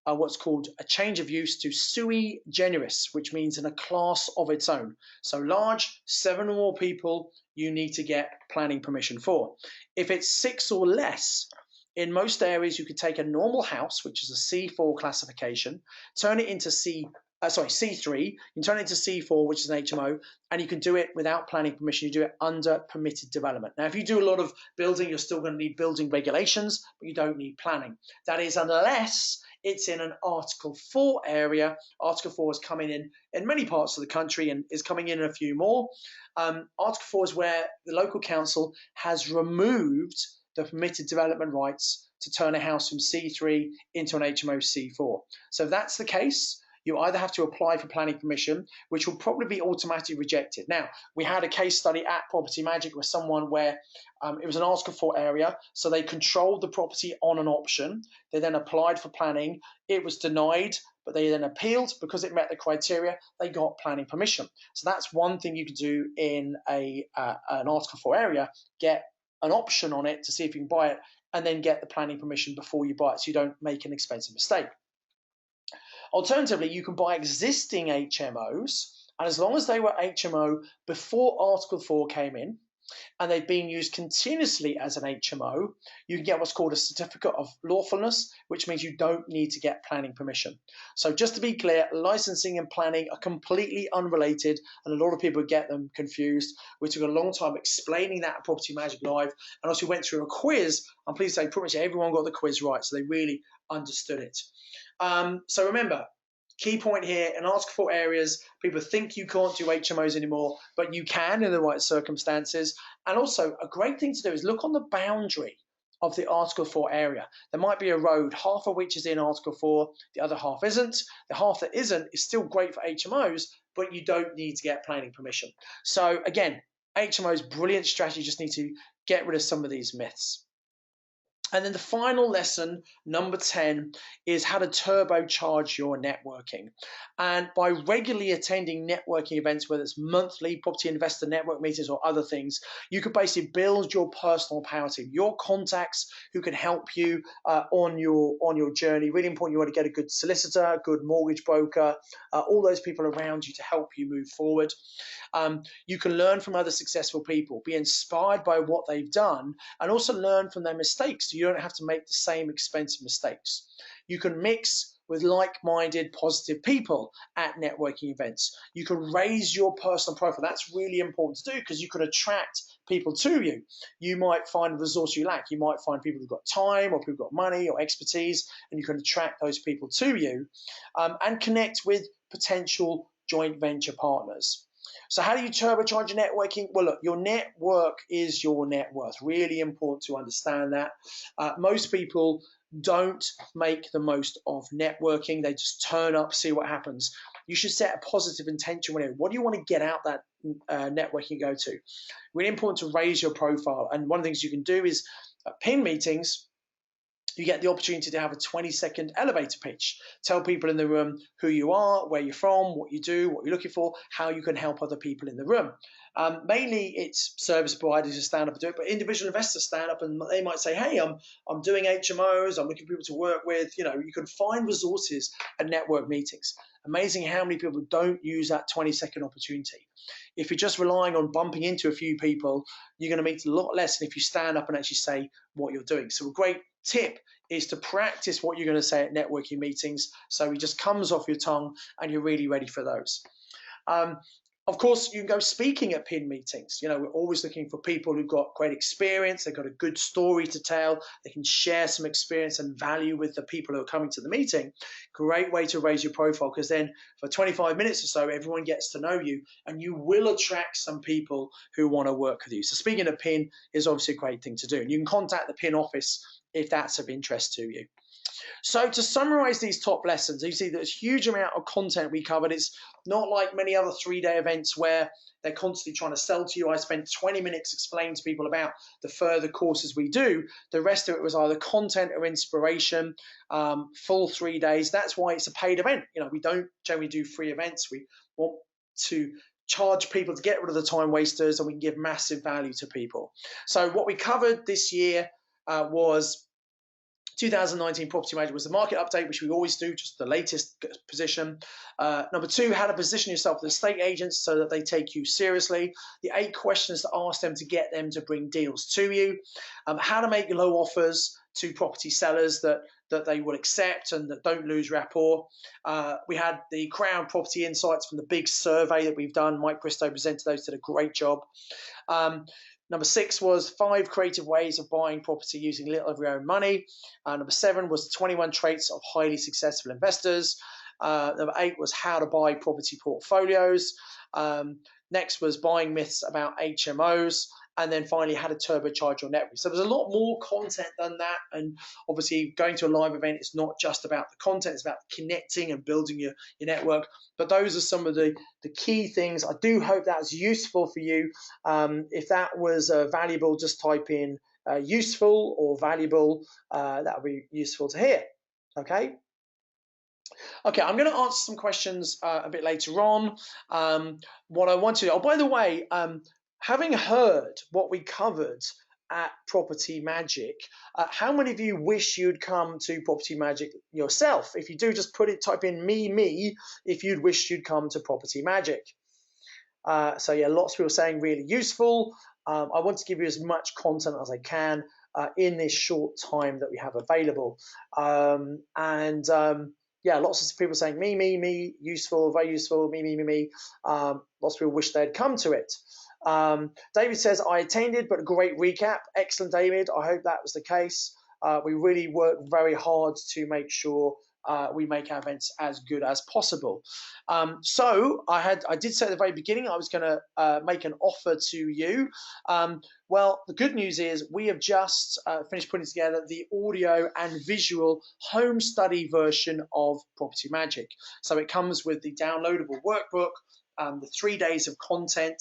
what's called a change of use to sui generis, which means in a class of its own. So large, 7 or more people, you need to get planning permission for. If it's 6 or less, in most areas, you could take a normal house, which is a C4 classification, turn it into C3, you can turn it into C4, which is an HMO, and you can do it without planning permission. You do it under permitted development. Now, if you do a lot of building, you're still going to need building regulations, but you don't need planning. That is unless it's in an Article 4 area. Article 4 is coming in many parts of the country and is coming in a few more. Article 4 is where the local council has removed the permitted development rights to turn a house from C3 into an HMO C4. So if that's the case, you either have to apply for planning permission, which will probably be automatically rejected. Now, we had a case study at Property Magic with someone where it was an Article 4 area, so they controlled the property on an option. They then applied for planning. It was denied, but they then appealed because it met the criteria. They got planning permission. So that's one thing you can do in an Article 4 area, get an option on it to see if you can buy it, and then get the planning permission before you buy it so you don't make an expensive mistake. Alternatively, you can buy existing HMOs, and as long as they were HMO before Article 4 came in, and they've been used continuously as an HMO, you can get what's called a certificate of lawfulness, which means you don't need to get planning permission. So just to be clear, licensing and planning are completely unrelated, and a lot of people get them confused. We took a long time explaining that at Property Magic Live, and also went through a quiz. I'm pleased to say pretty much everyone got the quiz right, so they really understood it. So remember, key point here, in Article 4 areas, people think you can't do HMOs anymore, but you can in the right circumstances. And also, a great thing to do is look on the boundary of the Article 4 area. There might be a road, half of which is in Article 4, the other half isn't. The half that isn't is still great for HMOs, but you don't need to get planning permission. So again, HMOs, brilliant strategy, just need to get rid of some of these myths. And then the final lesson, number 10, is how to turbocharge your networking. And by regularly attending networking events, whether it's monthly property investor network meetings or other things, you could basically build your personal power team, your contacts who can help you on your journey. Really important, you want to get a good solicitor, a good mortgage broker, all those people around you to help you move forward. You can learn from other successful people, be inspired by what they've done, and also learn from their mistakes. So you don't have to make the same expensive mistakes. You can mix with like-minded, positive people at networking events. You can raise your personal profile. That's really important to do because you can attract people to you. You might find a resource you lack. You might find people who've got time or people who've got money or expertise, and you can attract those people to you and connect with potential joint venture partners. So how do you turbocharge your networking? Well, look, your network is your net worth. Really important to understand that. Most people don't make the most of networking. They just turn up, see what happens. You should set a positive intention whenever. What do you want to get out that networking you go to? Really important to raise your profile. And one of the things you can do is at PIN meetings, you get the opportunity to have a 20-second elevator pitch. Tell people in the room who you are, where you're from, what you do, what you're looking for, how you can help other people in the room. Mainly it's service providers who stand up and do it, but individual investors stand up and they might say, hey, I'm doing HMOs, I'm looking for people to work with. You know, you can find resources at network meetings. Amazing how many people don't use that 20-second opportunity. If you're just relying on bumping into a few people, you're going to meet a lot less than if you stand up and actually say what you're doing. So a great tip is to practice what you're going to say at networking meetings so it just comes off your tongue and you're really ready for those. Of course, you can go speaking at PIN meetings. You know, we're always looking for people who've got great experience, they've got a good story to tell, they can share some experience and value with the people who are coming to the meeting. Great way to raise your profile because then for 25 minutes or so, everyone gets to know you and you will attract some people who want to work with you. So speaking at PIN is obviously a great thing to do. And you can contact the PIN office if that's of interest to you. So to summarize these top lessons, you see there's a huge amount of content we covered. It's not like many other 3-day events where they're constantly trying to sell to you. I spent 20 minutes explaining to people about the further courses we do. The rest of it was either content or inspiration, full 3 days. That's why it's a paid event. You know, we don't generally do free events. We want to charge people to get rid of the time wasters and we can give massive value to people. So what we covered this year was 2019 Property Manager was the market update, which we always do, just the latest position. Number 2, how to position yourself with estate agents so that they take you seriously. The 8 questions to ask them to get them to bring deals to you. How to make low offers to property sellers that they will accept and that don't lose rapport. We had the Crown Property Insights from the big survey that we've done. Mike Bristow presented those, did a great job. Number 6 was 5 creative ways of buying property using little of your own money. Number 7 was 21 traits of highly successful investors. Number 8 was how to buy property portfolios. Next was buying myths about HMOs. And then finally, how to turbocharge your network. So there's a lot more content than that. And obviously, going to a live event is not just about the content, it's about connecting and building your network. But those are some of the key things. I do hope that was useful for you. If that was valuable, just type in useful or valuable. That would be useful to hear. Okay. Okay, I'm going to answer some questions a bit later on. What I want to, oh, by the way, having heard what we covered at Property Magic, how many of you wish you'd come to Property Magic yourself? If you do, just type in me, if you'd wish you'd come to Property Magic. So yeah, lots of people saying really useful. I want to give you as much content as I can in this short time that we have available. Yeah, lots of people saying me, useful, very useful, me. Lots of people wish they'd come to it. David says, I attended, but a great recap. Excellent, David. I hope that was the case. We really worked very hard to make sure we make our events as good as possible. So I did say at the very beginning I was going to make an offer to you. Well, the good news is we have just finished putting together the audio and visual home study version of Property Magic. So it comes with the downloadable workbook, the 3 days of content,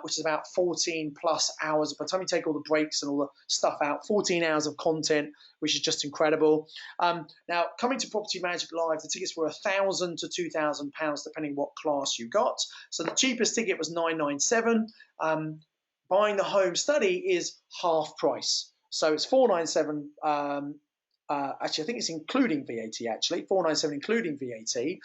which is about 14 plus hours. By the time you take all the breaks and all the stuff out, 14 hours of content, which is just incredible. Now, coming to Property Magic Live, the tickets were £1,000 to £2,000, depending what class you got. So the cheapest ticket was $997. Buying the home study is half price. So it's $497. Actually, I think it's including VAT, actually, $497 including VAT.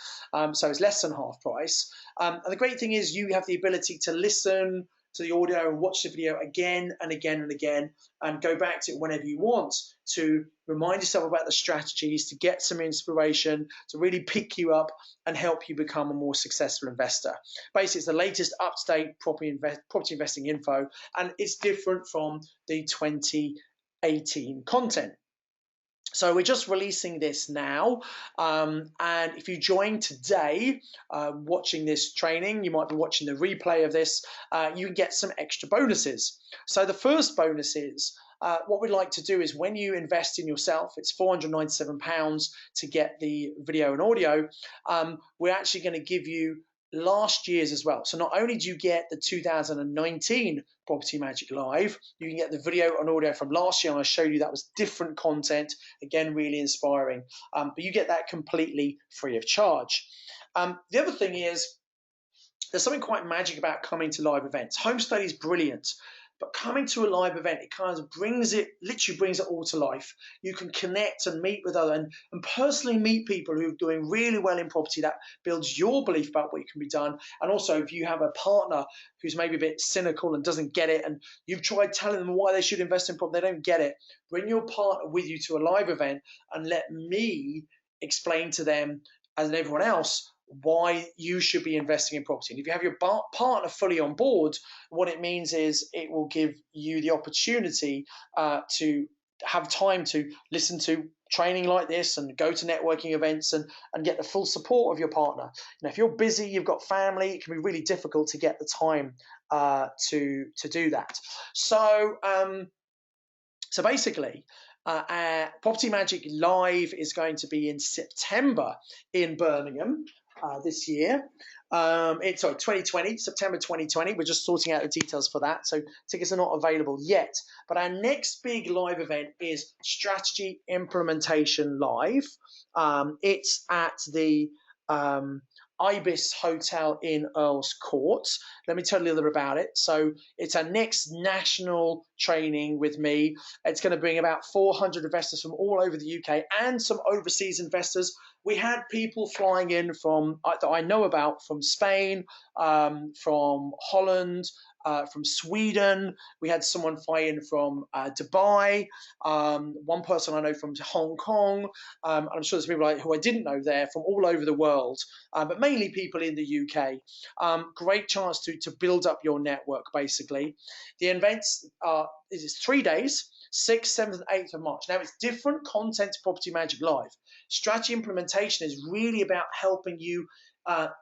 So it's less than half price. And the great thing is you have the ability to listen to the audio and watch the video again and again and again, and go back to it whenever you want to remind yourself about the strategies, to get some inspiration, to really pick you up and help you become a more successful investor. Basically, it's the latest up-to-date property investing info, and it's different from the 2018 content. So we're just releasing this now, and if you join today watching this training, you might be watching the replay of this, you can get some extra bonuses. So the first bonus is, what we'd like to do is when you invest in yourself, it's £497 to get the video and audio, we're actually going to give you last year's as well. So not only do you get the 2019 Property Magic Live, you can get the video and audio from last year, and I showed you that was different content, again, really inspiring. But you get that completely free of charge. The other thing is, there's something quite magic about coming to live events. Home study is brilliant, but coming to a live event, it kind of literally brings it all to life. You can connect and meet with others and personally meet people who are doing really well in property. That builds your belief about what can be done. And also, if you have a partner who's maybe a bit cynical and doesn't get it, and you've tried telling them why they should invest in property, they don't get it, bring your partner with you to a live event and let me explain to them and everyone else why you should be investing in property. And if you have your partner fully on board, what it means is it will give you the opportunity to have time to listen to training like this and go to networking events and get the full support of your partner. Now, if you're busy, you've got family, it can be really difficult to get the time to do that. So basically, Property Magic Live is going to be in September in Birmingham this year. It's 2020, September 2020. We're just sorting out the details for that, so tickets are not available yet. But our next big live event is Strategy Implementation Live. It's at the Ibis Hotel in Earl's Court. Let me tell you a little bit about it. So it's our next national training with me. It's going to bring about 400 investors from all over the UK and some overseas investors. We had people flying in from that I know about, from Spain, from Holland, from Sweden. We had someone fly in from Dubai, one person I know from Hong Kong. I'm sure there's people who I didn't know there from all over the world, but mainly people in the UK. Great chance to build up your network, basically. The events is 3 days, 6th, 7th, and 8th of March. Now, it's different content to Property Magic Live. Strategy implementation is really about helping you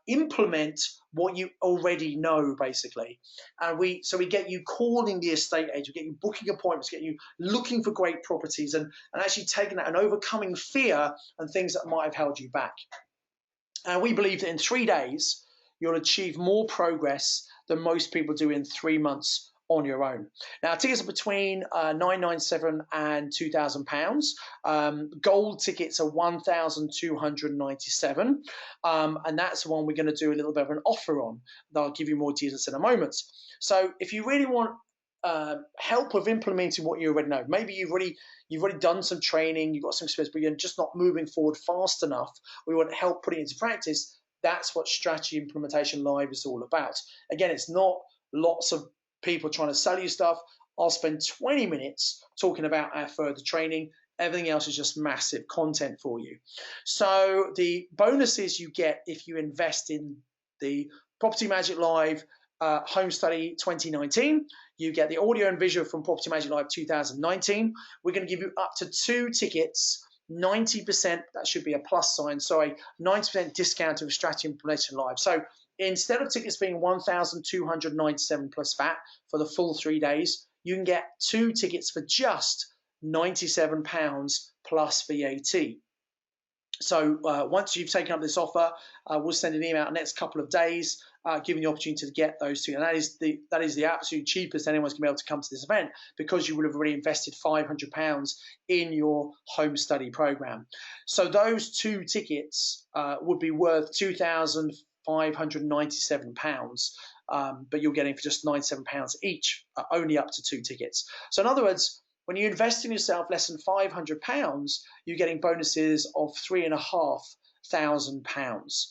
implement what you already know, basically. And we get you calling the estate agent, we get you booking appointments, get you looking for great properties, and actually taking that and overcoming fear and things that might have held you back. And we believe that in 3 days, you'll achieve more progress than most people do in 3 months on your own. Now, tickets are between £997 and £2,000. Gold tickets are £1,297, and that's the one we're going to do a little bit of an offer on that I'll give you more details in a moment. So if you really want help with implementing what you already know, maybe you've already done some training, you've got some experience, but you're just not moving forward fast enough, we want help putting it into practice. That's what Strategy Implementation Live is all about. Again, it's not lots of people trying to sell you stuff. I'll spend 20 minutes talking about our further training. Everything else is just massive content for you. So the bonuses you get if you invest in the Property Magic Live Home Study 2019, you get the audio and visual from Property Magic Live 2019. We're going to give you up to 2 tickets, 90%, that should be a plus sign, sorry, 90% discount of Strategy Implementation Live. So instead of tickets being 1,297 plus VAT for the full 3 days, you can get 2 tickets for just £97 plus VAT. So once you've taken up this offer, we'll send an email in the next couple of days, giving you the opportunity to get those 2. And that is the absolute cheapest anyone's going to be able to come to this event, because you will have already invested £500 in your home study program. So those 2 tickets would be worth £2,597, but you're getting for just £97 each, only up to 2 tickets. So in other words, when you invest in yourself less than £500, you're getting bonuses of £3,500.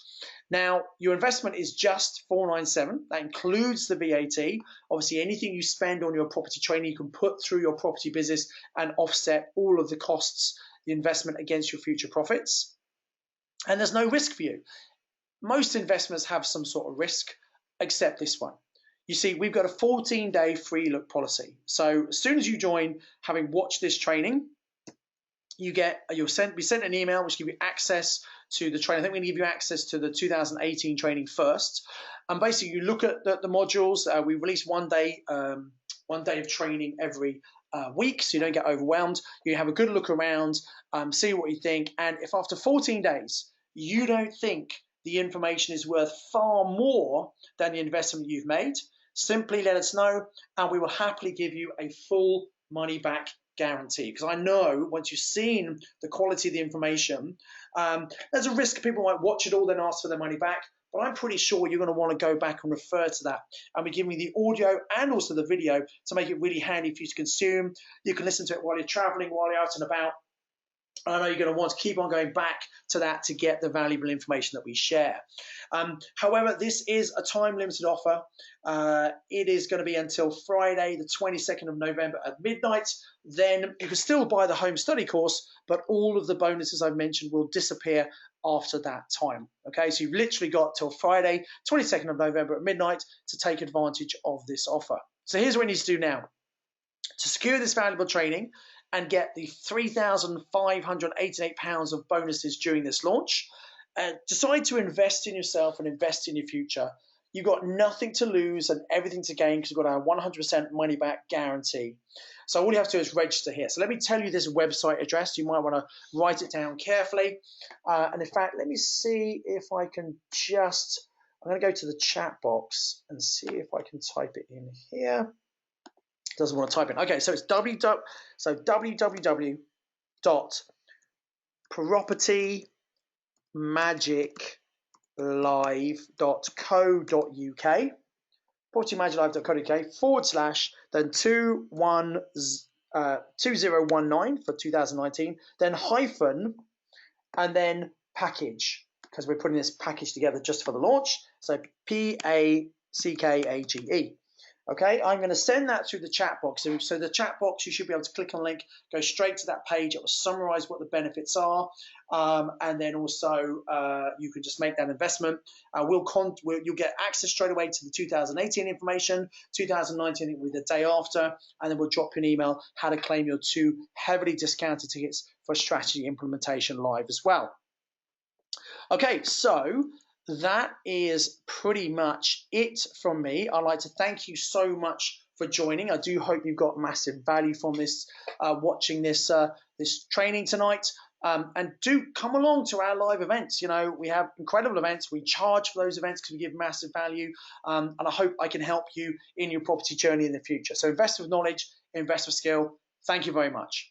Now, your investment is just $497. That includes the VAT. Obviously, anything you spend on your property training, you can put through your property business and offset all of the costs, the investment against your future profits. And there's no risk for you. Most investments have some sort of risk, except this one. You see, we've got a 14-day free look policy. So as soon as you join, having watched this training, you'll be sent an email which gives you access to the training. I think we're going to give you access to the 2018 training first. And basically, you look at the modules. We release one day of training every week, so you don't get overwhelmed. You have a good look around, see what you think. And if after 14 days you don't think the information is worth far more than the investment you've made, simply let us know, and we will happily give you a full money back guarantee. Because I know once you've seen the quality of the information, there's a risk people might watch it all, then ask for their money back. But I'm pretty sure you're going to want to go back and refer to that. And we're giving you the audio and also the video to make it really handy for you to consume. You can listen to it while you're traveling, while you're out and about. I know you're going to want to keep on going back to that to get the valuable information that we share. However, this is a time-limited offer. It is going to be until Friday, the 22nd of November at midnight. Then you can still buy the home study course, but all of the bonuses I've mentioned will disappear after that time. Okay, so you've literally got till Friday, 22nd of November at midnight to take advantage of this offer. So here's what you need to do now. To secure this valuable training and get the £3,588 of bonuses during this launch, decide to invest in yourself and invest in your future. You've got nothing to lose and everything to gain, because you've got a 100% money back guarantee. So all you have to do is register here. So let me tell you this website address. You might want to write it down carefully. And in fact, let me see if I can I'm going to go to the chat box and see if I can type it in here. Doesn't want to type in. Okay, so it's www.propertymagiclive.co.uk, propertymagiclive.co.uk / then 2019 for 2019, then hyphen, and then package, because we're putting this package together just for the launch. So PACKAGE. Okay, I'm going to send that through the chat box. So the chat box, you should be able to click on the link, go straight to that page. It will summarize what the benefits are. And then also you can just make that investment. You'll get access straight away to the 2018 information. 2019 will be the day after. And then we'll drop you an email how to claim your 2 heavily discounted tickets for Strategy Implementation Live as well. Okay, so that is pretty much it from me. I'd like to thank you so much for joining. I do hope you've got massive value from this, watching this training tonight. And do come along to our live events. You know, we have incredible events. We charge for those events because we give massive value. And I hope I can help you in your property journey in the future. So invest with knowledge, invest with skill. Thank you very much.